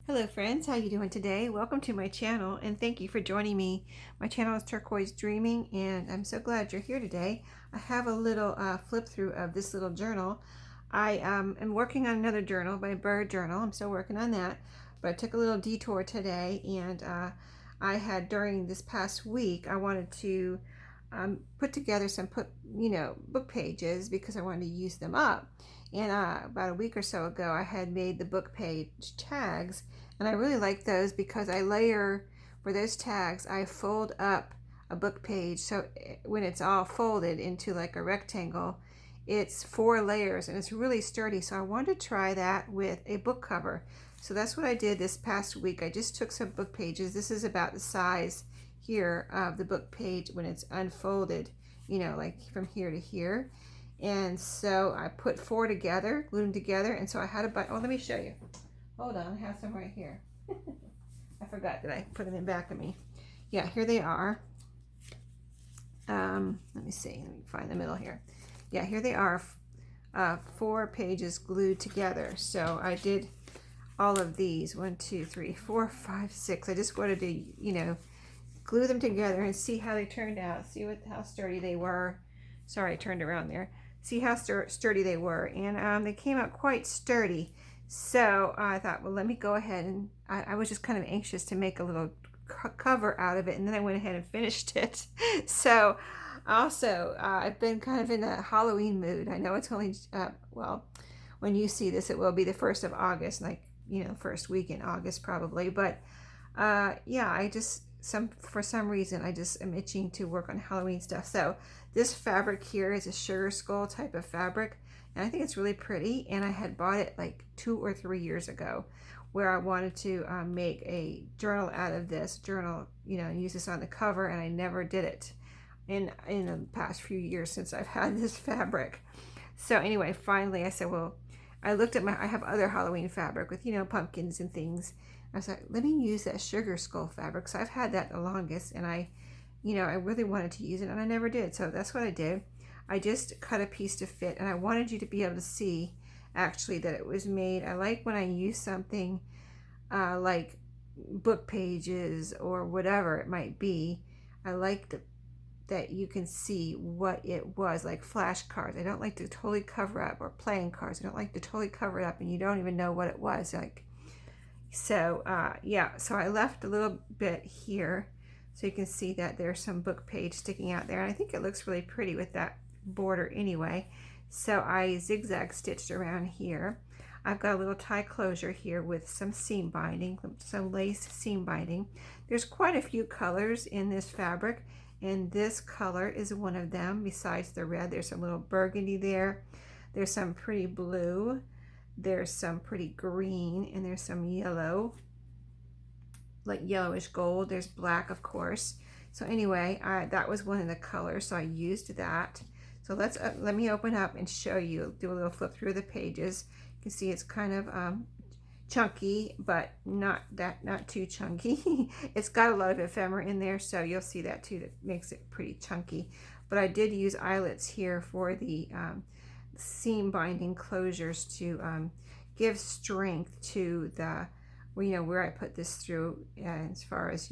Hello friends, how you doing today? Welcome to my channel and thank you for joining me. My channel is Turquoise Dreaming and I'm so glad you're here today. I have a little flip through of this little journal. I am working on another journal, my bird journal. I'm still working on that, but I took a little detour today and I had during this past week I wanted to put together some book pages because I wanted to use them up. And about a week or so ago I had made the book page tags, and I really like those because I layer for those tags. I fold up a book page, so when it's all folded into like a rectangle, it's 4 layers and it's really sturdy. So I wanted to try that with a book cover. So that's what I did this past week. I just took some book pages. This is about the size here of the book page when it's unfolded, like from here to here. And so I put 4 together, glued them together, and so I had a bunch. Oh, let me show you. Hold on, I have some right here. I forgot that I put them in back of me. Yeah, here they are. Let me see. Let me find the middle here. Yeah, here they are. 4 pages glued together. So I did all of these. 1, 2, 3, 4, 5, 6. I just wanted to, glue them together and see how they turned out. See how sturdy they were. Sorry, I turned around there. See how sturdy they were, and they came out quite sturdy. So I thought, well, let me go ahead, and I was just kind of anxious to make a little cover out of it, and then I went ahead and finished it. So also I've been kind of in a Halloween mood. I know it's only well, when you see this it will be the 1st of August, like first week in August probably, but yeah, I just for some reason I just am itching to work on Halloween stuff. So this fabric here is a sugar skull type of fabric, and I think it's really pretty, and I had bought it like 2 or 3 years ago where I wanted to make a journal out of this journal, and use this on the cover, and I never did it in the past few years since I've had this fabric. So anyway, finally I said, well, I looked at I have other Halloween fabric with pumpkins and things. I was like, let me use that sugar skull fabric. So I've had that the longest, and I really wanted to use it, and I never did. So that's what I did. I just cut a piece to fit, and I wanted you to be able to see actually that it was made. I like when I use something like book pages or whatever it might be. I like that you can see what it was, like flashcards. I don't like to totally cover up, or playing cards. I don't like to totally cover it up and you don't even know what it was. So yeah, so I left a little bit here so you can see that there's some book page sticking out there, and I think it looks really pretty with that border anyway. So I zigzag stitched around here. I've got a little tie closure here with some seam binding, some lace seam binding. There's quite a few colors in this fabric, and this color is one of them. Besides the red, there's some little burgundy there. There's some pretty blue. There's some pretty green, and there's some yellow, like yellowish gold. There's black, of course. So anyway, that was one of the colors, so I used that. So let me open up and show you, do a little flip through the pages. You can see it's kind of chunky, but not too chunky. It's got a lot of ephemera in there, so you'll see that too. That makes it pretty chunky. But I did use eyelets here for the seam binding closures to give strength to the where I put this through, as far as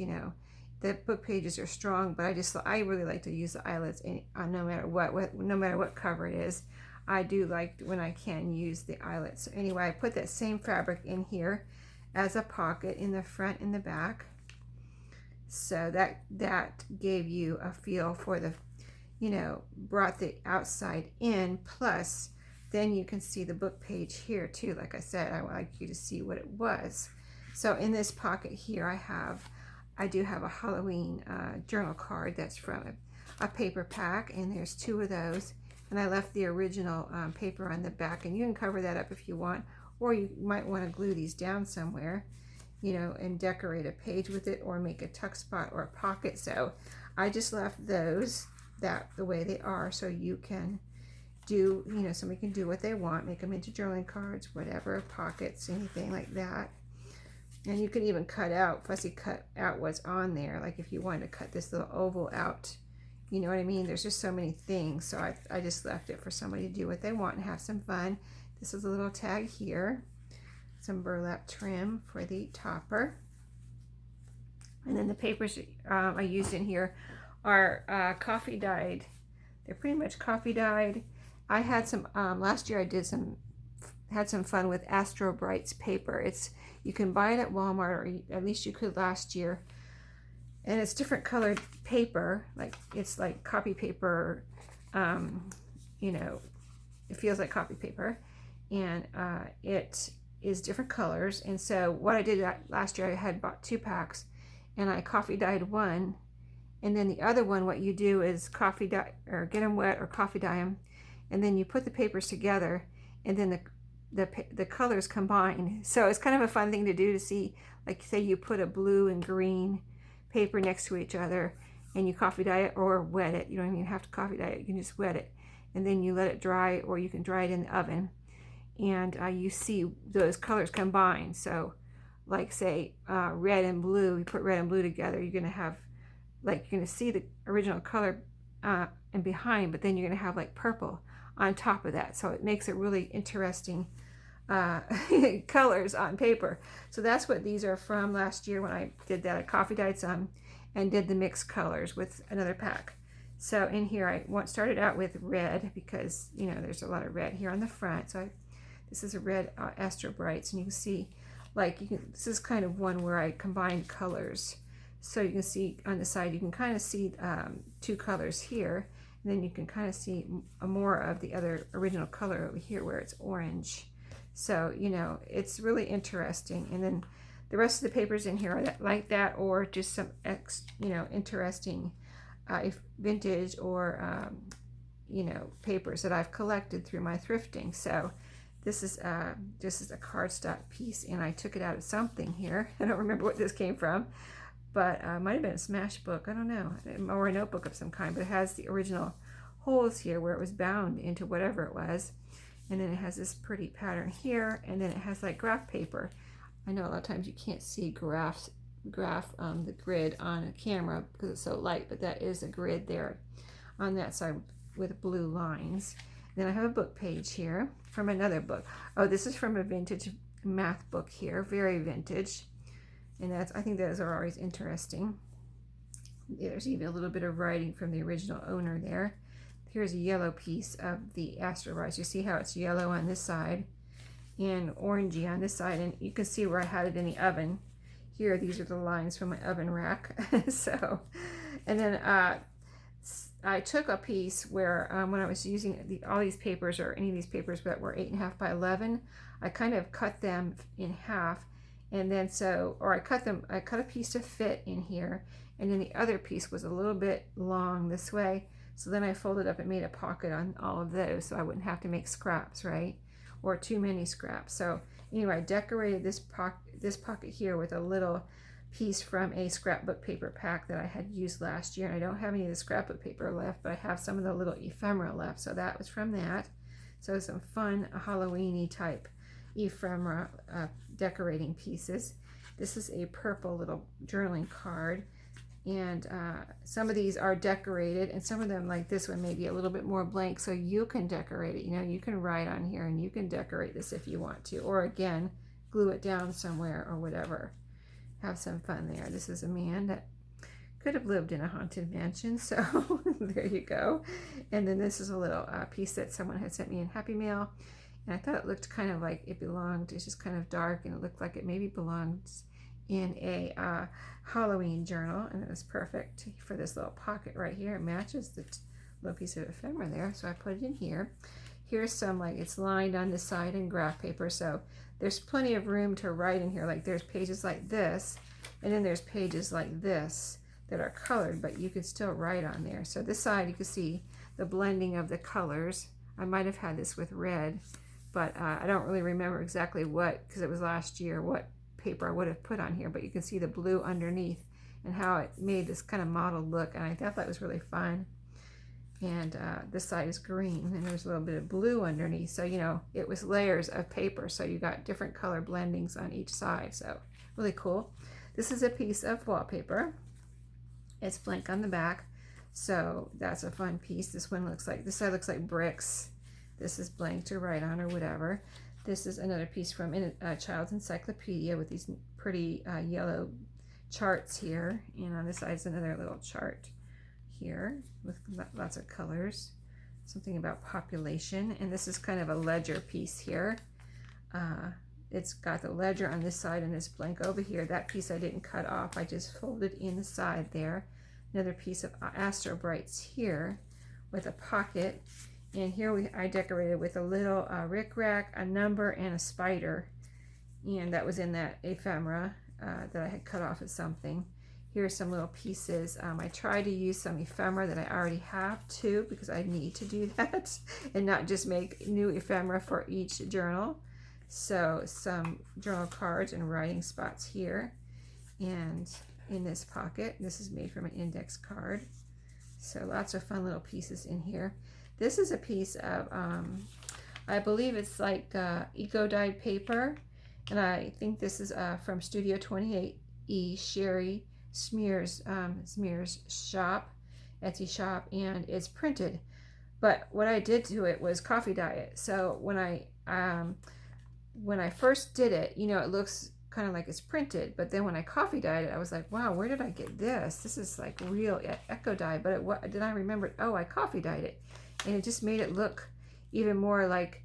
the book pages are strong, but I really like to use the eyelets no matter what cover it is. I do like when I can use the eyelets. So anyway, I put that same fabric in here as a pocket in the front and the back, so that gave you a feel for the brought the outside in. Plus then you can see the book page here too. Like I said, I would like you to see what it was. So in this pocket here I do have a Halloween journal card that's from a paper pack, and there's 2 of those, and I left the original paper on the back, and you can cover that up if you want, or you might want to glue these down somewhere, and decorate a page with it, or make a tuck spot or a pocket. So I just left those the way they are, so you can do, somebody can do what they want, make them into journaling cards, whatever, pockets, anything like that. And you can even cut out what's on there, like if you wanted to cut this little oval out, you know what I mean? There's just so many things, so I just left it for somebody to do what they want and have some fun. This is a little tag here. some burlap trim for the topper. And then the papers I used in here are coffee dyed. They're pretty much coffee dyed. I had some, last year I had some fun with Astro Brights paper. You can buy it at Walmart, or at least you could last year. And it's different colored paper, it's like copy paper, you know, it feels like copy paper. And it is different colors. And so what I did last year, I had bought 2 packs, and I coffee dyed one, and then the other one, what you do is coffee dye, or get them wet or coffee dye them, and then you put the papers together, and then the colors combine. So it's kind of a fun thing to do, to see, like say you put a blue and green paper next to each other, and you coffee dye it or wet it. You don't even have to coffee dye it, you can just wet it, and then you let it dry, or you can dry it in the oven, and you see those colors combine. So like say red and blue, you put red and blue together, you're gonna have, like, you're gonna see the original color and behind, but then you're gonna have like purple on top of that. So it makes it really interesting colors on paper. So that's what these are from last year when I did that. I coffee dyed some and did the mixed colors with another pack. So in here I started out with red, because you know there's a lot of red here on the front. So this is a red Astro Brights, and you can see, like, this is kind of one where I combined colors. So you can see on the side, you can kind of see 2 colors here, and then you can kind of see more of the other original color over here where it's orange. So, you know, it's really interesting. And then the rest of the papers in here are like that, or just some you know, interesting vintage or you know, papers that I've collected through my thrifting. So this is just a cardstock piece, and I took it out of something here. I don't remember what this came from, but it might have been a smash book, I don't know, or a notebook of some kind, but it has the original holes here where it was bound into whatever it was. And then it has this pretty pattern here, and then it has like graph paper. I know a lot of times you can't see the grid on a camera because it's so light, but that is a grid there on that side with blue lines. Then I have a book page here from another book. Oh, this is from a vintage math book here, very vintage. And I think those are always interesting. There's even a little bit of writing from the original owner there. Here's a yellow piece of the Astro Brights. You see how it's yellow on this side and orangey on this side, and you can see where I had it in the oven. Here, these are the lines from my oven rack. So, and then I took a piece where when I was using all these papers, or any of these papers that were 8.5 by 11, I kind of cut them in half, and then I cut a piece to fit in here, and then the other piece was a little bit long this way. So then I folded up and made a pocket on all of those, so I wouldn't have to make scraps, right? Or too many scraps. So anyway, I decorated this pocket here with a little piece from a scrapbook paper pack that I had used last year. And I don't have any of the scrapbook paper left, but I have some of the little ephemera left. So that was from that. So some fun Halloween-y type ephemera decorating pieces. This is a purple little journaling card. And some of these are decorated, and some of them, like this one, may be a little bit more blank, so you can decorate it. You know, you can write on here, and you can decorate this if you want to, or again, glue it down somewhere or whatever. Have some fun there. This is a man that could have lived in a haunted mansion, so there you go. And then this is a little piece that someone had sent me in Happy Mail, and I thought it looked kind of like it belonged. It's just kind of dark, and it looked like it maybe belongs in a Halloween journal, and it was perfect for this little pocket right here. It matches the little piece of ephemera there, so I put it in here. Here's some, like, it's lined on the side in graph paper, so there's plenty of room to write in here. Like, there's pages like this, and then there's pages like this that are colored, but you can still write on there. So this side, you can see the blending of the colors. I might have had this with red, but I don't really remember exactly what, because it was last year, what paper I would have put on here, but you can see the blue underneath and how it made this kind of mottled look, and I thought that was really fun. And this side is green, and there's a little bit of blue underneath, so you know, it was layers of paper, so you got different color blendings on each side, so really cool. This is a piece of wallpaper. It's blank on the back, so that's a fun piece. This side looks like bricks. This is blank to write on or whatever. This is another piece from a Child's Encyclopedia with these pretty yellow charts here. And on this side is another little chart here with lots of colors. Something about population. And this is kind of a ledger piece here. It's got the ledger on this side and this blank over here. That piece I didn't cut off. I just folded in the side there. Another piece of Astro Brights here with a pocket. And here I decorated with a little rickrack, a number, and a spider. And that was in that ephemera that I had cut off of something. Here's some little pieces. I tried to use some ephemera that I already have too, because I need to do that and not just make new ephemera for each journal. So some journal cards and writing spots here. And in this pocket, this is made from an index card. So lots of fun little pieces in here. This is a piece of, I believe it's like eco-dyed paper. And I think this is from Studio 28E Sheree Smears shop, Etsy shop, and it's printed. But what I did to it was coffee dye it. So when I first did it, you know, it looks kind of like it's printed, but then when I coffee dyed it, I was like, wow, where did I get this? This is like real eco dye. But then I remembered, oh, I coffee dyed it, and it just made it look even more like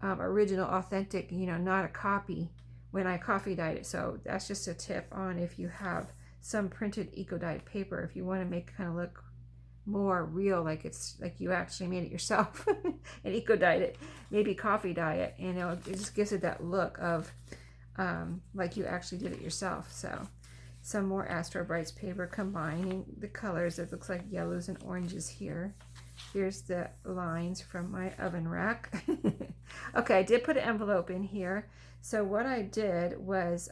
original, authentic, you know, not a copy when I coffee dyed it. So that's just a tip on if you have some printed eco dyed paper, if you want to make it kind of look more real, like it's like you actually made it yourself and eco dyed it, maybe coffee dye it, and it just gives it that look of like you actually did it yourself. So some more Astro Brights paper, combining the colors. It looks like yellows and oranges here. Here's the lines from my oven rack. Okay, I did put an envelope in here. So what I did was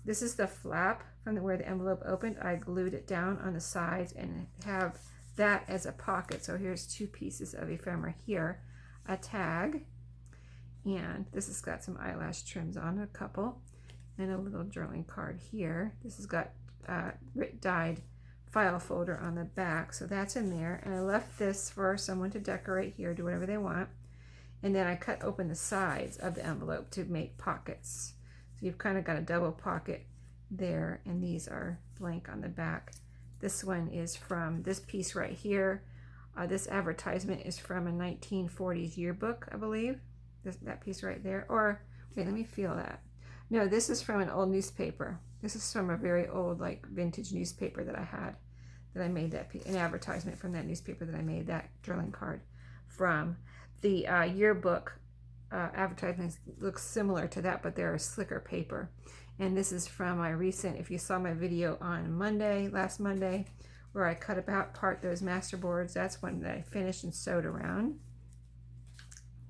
this is the flap from where the envelope opened. I glued it down on the sides and have that as a pocket. So here's two pieces of ephemera here, a tag, and this has got some eyelash trims on, a couple, and a little journaling card here. This has got dyed file folder on the back, so that's in there. And I left this for someone to decorate here, do whatever they want. And then I cut open the sides of the envelope to make pockets. So you've kind of got a double pocket there, and these are blank on the back. This one is from this piece right here. This advertisement is from a 1940s yearbook, I believe. That piece right there. Or, wait, let me feel that. No, this is from an old newspaper. This is from a very old, like, vintage newspaper that I had, that I made that an advertisement from that newspaper that I made that journaling card from. The yearbook advertisements look similar to that, but they're a slicker paper. And this is from my recent, if you saw my video on Monday, last Monday, where I cut apart those master boards, that's one that I finished and sewed around.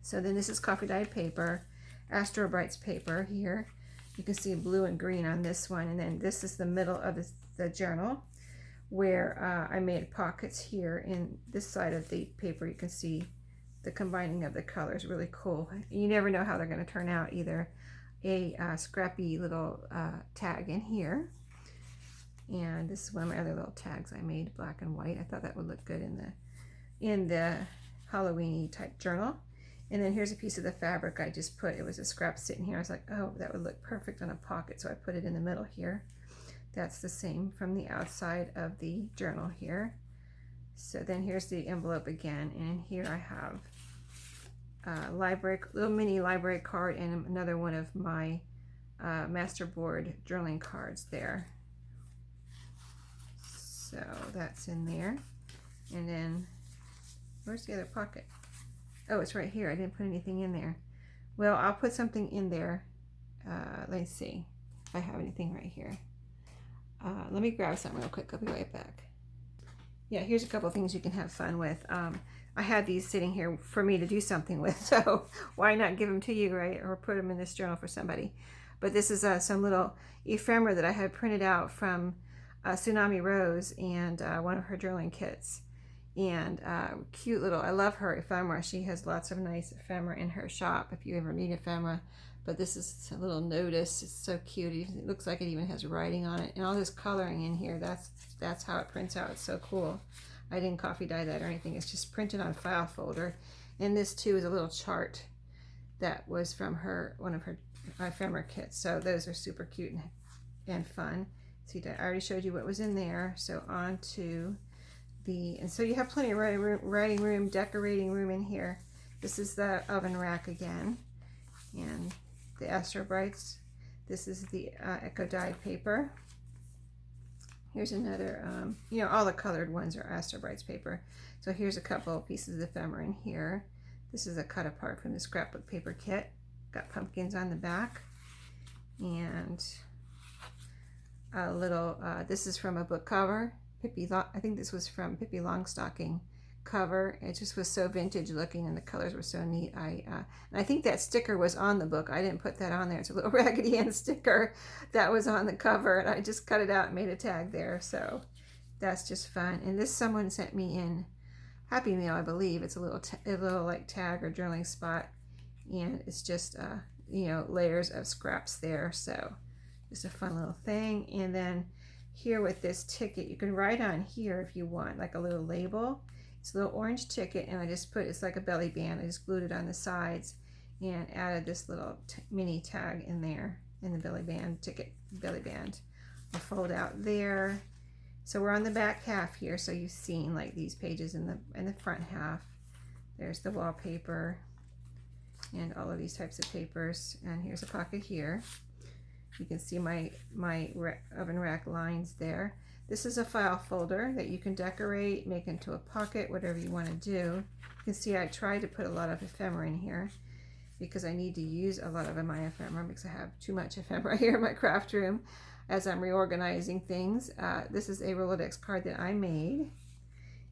So then this is coffee dyed paper, Astro Brights paper here. You can see blue and green on this one. And then this is the middle of the journal, where I made pockets here in this side of the paper. You can see the combining of the colors, really cool. You never know how they're going to turn out. Either a scrappy little tag in here, and this is one of my other little tags I made, black and white. I thought that would look good in the Halloween-y type journal. And then here's a piece of the fabric I just put. It was a scrap sitting here. I was like, oh, that would look perfect on a pocket, so I put it in the middle here. That's the same from the outside of the journal here. So then here's the envelope again, and in here I have a little mini library card and another one of my masterboard journaling cards there. So that's in there. And then where's the other pocket? Oh, it's right here. I didn't put anything in there. Well, I'll put something in there. Let's see if I have anything right here. Let me grab something real quick. I'll be right back. Yeah, here's a couple of things you can have fun with. I had these sitting here for me to do something with, so why not give them to you, right? Or put them in this journal for somebody. But this is some little ephemera that I had printed out from Tsunami Rose and one of her journaling kits. And cute little, I love her ephemera. She has lots of nice ephemera in her shop if you ever need ephemera. But this is a little notice. It's so cute. It looks like it even has writing on it. And all this coloring in here, that's how it prints out. It's so cool. I didn't coffee dye that or anything. It's just printed on a file folder. And this too is a little chart that was from one of her ephemera kits. So those are super cute and fun. See, I already showed you what was in there. So on to and so you have plenty of writing room, decorating room in here. This is the oven rack again, and the Astro Brights. This is the Eco dyed paper. Here's another, all the colored ones are Astro Brights paper. So here's a couple pieces of ephemera in here. This is a cut apart from the scrapbook paper kit. Got pumpkins on the back, and a little, this is from a book cover. I think this was from Pippi Longstocking cover. It just was so vintage looking, and the colors were so neat. And I think that sticker was on the book. I didn't put that on there. It's a little Raggedy Ann sticker that was on the cover, and I just cut it out and made a tag there. So that's just fun. And this someone sent me in Happy Mail, I believe. It's a little like tag or journaling spot, and it's just layers of scraps there. So just a fun little thing. And then here with this ticket, you can write on here if you want, like a little label. It's a little orange ticket, and I just it's like a belly band. I just glued it on the sides and added this little mini tag in there in the belly band, ticket belly band. I'll fold out there. So we're on the back half here, so you've seen like these pages in the front half. There's the wallpaper and all of these types of papers, and here's a pocket here. You can see my oven rack lines there. This is a file folder that you can decorate, make into a pocket, whatever you want to do. You can see I tried to put a lot of ephemera in here because I need to use a lot of my ephemera because I have too much ephemera here in my craft room as I'm reorganizing things. This is a Rolodex card that I made.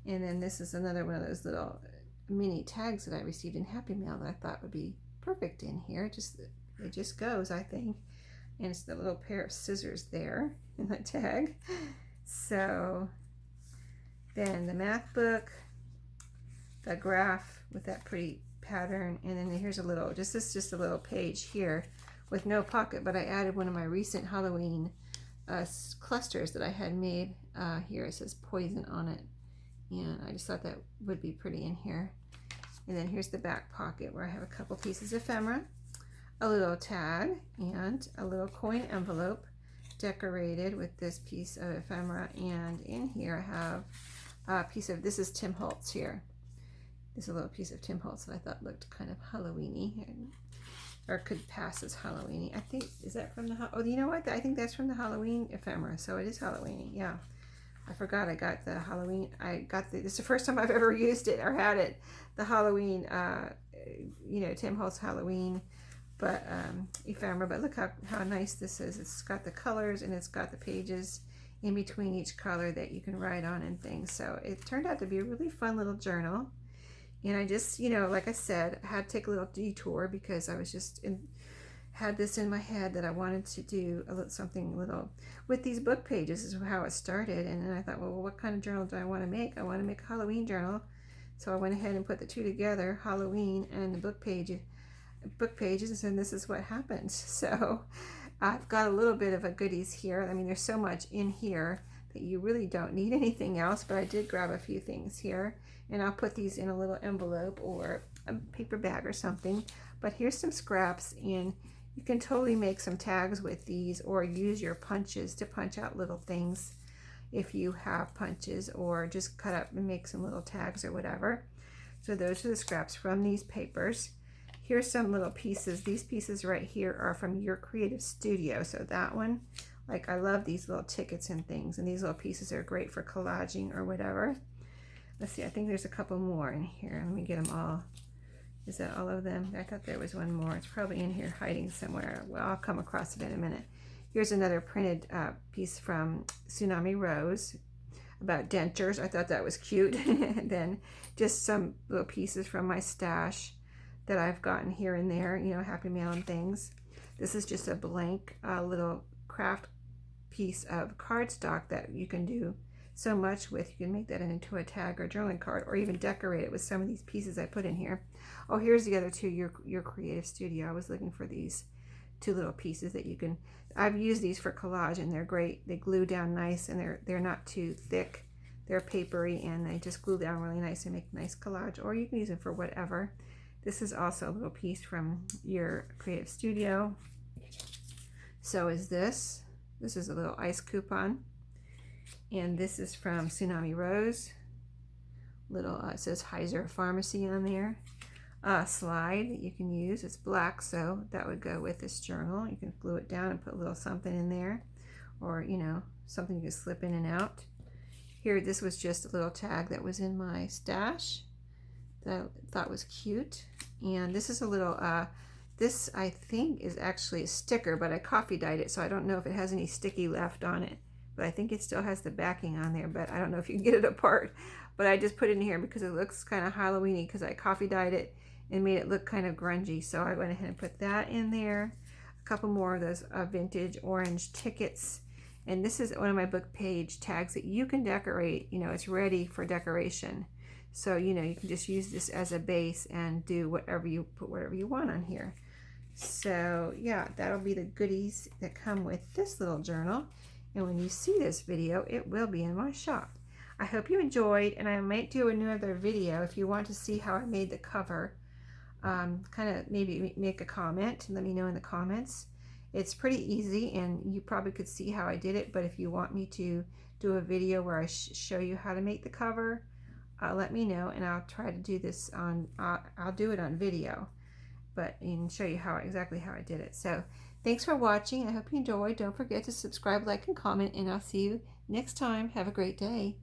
And then this is another one of those little mini tags that I received in Happy Mail that I thought would be perfect in here. It just goes, I think. And it's the little pair of scissors there in the tag. So then the math book, the graph with that pretty pattern, and then here's a little, this is just a little page here with no pocket, but I added one of my recent Halloween clusters that I had made. Here it says poison on it, and I just thought that would be pretty in here. And then here's the back pocket where I have a couple pieces of ephemera, a little tag, and a little coin envelope decorated with this piece of ephemera. And in here I have a piece of, this is Tim Holtz here. This is a little piece of Tim Holtz that I thought looked kind of Halloween-y, or could pass as Halloween-y. I think, is that from the, oh, you know what? I think that's from the Halloween ephemera, so it is Halloween-y, yeah. I forgot I got the Halloween, this is the first time I've ever used it or had it, the Halloween, Tim Holtz Halloween, but ephemera. But look how nice this is. It's got the colors, and it's got the pages in between each color that you can write on and things. So it turned out to be a really fun little journal. And I just, like I said, I had to take a little detour because I was just had this in my head that I wanted to do something little with these book pages is how it started. And then I thought, well, what kind of journal do I want to make? I want to make a Halloween journal. So I went ahead and put the two together, Halloween and the book pages, and this is what happens. So I've got a little bit of a goodies here. I mean, there's so much in here that you really don't need anything else, but I did grab a few things here, and I'll put these in a little envelope or a paper bag or something. But here's some scraps, and you can totally make some tags with these, or use your punches to punch out little things if you have punches, or just cut up and make some little tags or whatever. So those are the scraps from these papers. Here's some little pieces. These pieces right here are from Your Creative Studio. So that one, like, I love these little tickets and things, and these little pieces are great for collaging or whatever. Let's see, I think there's a couple more in here. Let me get them all. Is that all of them? I thought there was one more. It's probably in here hiding somewhere. Well, I'll come across it in a minute. Here's another printed piece from Tsunami Rose about dentures. I thought that was cute. And then just some little pieces from my stash that I've gotten here and there, Happy Mail and things. This is just a blank little craft piece of cardstock that you can do so much with. You can make that into a tag or journaling card, or even decorate it with some of these pieces I put in here. Oh, here's the other two, Your Creative Studio. I was looking for these two little pieces that you can, I've used these for collage, and they're great. They glue down nice, and they're not too thick. They're papery, and they just glue down really nice and make nice collage, or you can use them for whatever. This is also a little piece from your Creative Studio. So is this. This is a little ice coupon. And this is from Tsunami Rose. Little, it says Heiser Pharmacy on there. Slide that you can use. It's black, so that would go with this journal. You can glue it down and put a little something in there, or you know, something you can slip in and out. Here, this was just a little tag that was in my stash that I thought was cute. And this is a little, this I think is actually a sticker, but I coffee dyed it, so I don't know if it has any sticky left on it. But I think it still has the backing on there, but I don't know if you can get it apart. But I just put it in here because it looks kind of Halloween-y because I coffee dyed it and made it look kind of grungy. So I went ahead and put that in there. A couple more of those vintage orange tickets. And this is one of my book page tags that you can decorate. You know, it's ready for decoration. So, you know, you can just use this as a base and do whatever you put, whatever you want on here. So yeah, that'll be the goodies that come with this little journal. And when you see this video, it will be in my shop. I hope you enjoyed, and I might do another video if you want to see how I made the cover. Kind of maybe make a comment and let me know in the comments. It's pretty easy, and you probably could see how I did it, but if you want me to do a video where I show you how to make the cover, let me know, and I'll try to do this on, I'll do it on video, but and show you how exactly how I did it. So thanks for watching. I hope you enjoyed. Don't forget to subscribe, like, and comment, and I'll see you next time. Have a great day.